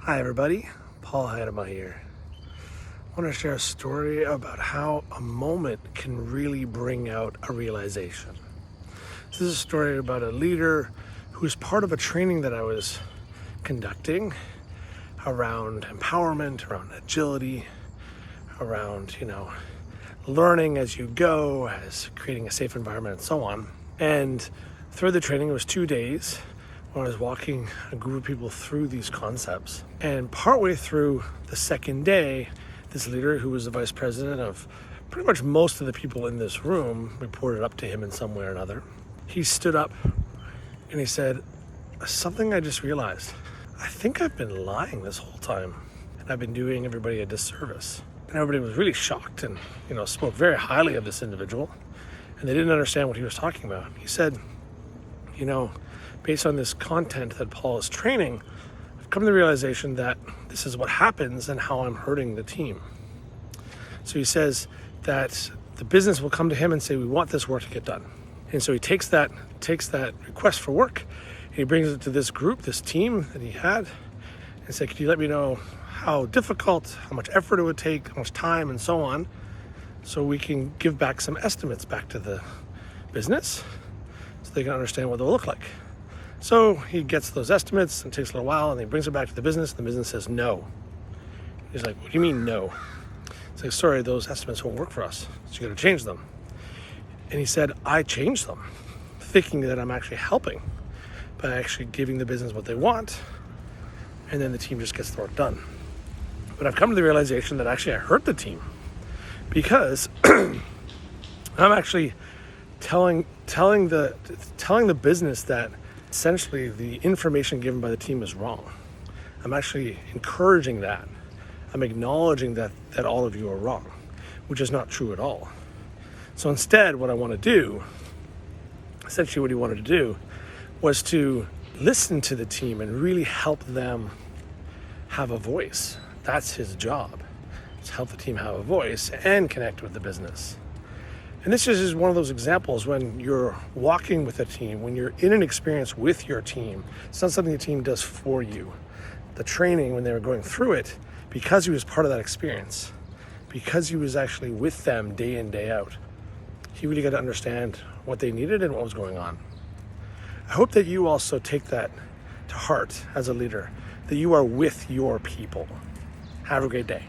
Hi everybody, Paul Hadema here. I want to share a story about how a moment can really bring out a realization. This is a story about a leader who was part of a training that I was conducting around empowerment, around agility, around, learning as you go, as creating a safe environment and so on. And through the training, it was 2 days when I was walking a group of people through these concepts. And partway through the second day, this leader, who was the vice president of pretty much most of the people in this room, reported up to him in some way or another. He stood up and he said, "Something I just realized. I think I've been lying this whole time, and I've been doing everybody a disservice." And everybody was really shocked and, spoke very highly of this individual, and they didn't understand what he was talking about. He said, based on this content that Paul is training, I've come to the realization that this is what happens and how I'm hurting the team. So he says that the business will come to him and say, "We want this work to get done." And so he takes that request for work and he brings it to this group, this team that he had, and said, "Could you let me know how difficult, how much effort it would take, how much time and so on, so we can give back some estimates back to the business so they can understand what they'll look like." So he gets those estimates and it takes a little while and he brings it back to the business and the business says no. He's like, "What do you mean no?" It's like, "Sorry, those estimates won't work for us, so you got to change them." And he said, "I changed them, thinking that I'm actually helping by actually giving the business what they want, and then the team just gets the work done. But I've come to the realization that actually I hurt the team because I'm actually telling the business that essentially the information given by the team is wrong. I'm actually encouraging that. I'm acknowledging that all of you are wrong, which is not true at all. So instead, what I want to do, essentially what he wanted to do, was to listen to the team and really help them have a voice. That's his job, to help the team have a voice and connect with the business. And this is just one of those examples when you're walking with a team, when you're in an experience with your team. It's not something the team does for you. The training, when they were going through it, because he was part of that experience, because he was actually with them day in, day out, he really got to understand what they needed and what was going on. I hope that you also take that to heart as a leader, that you are with your people. Have a great day.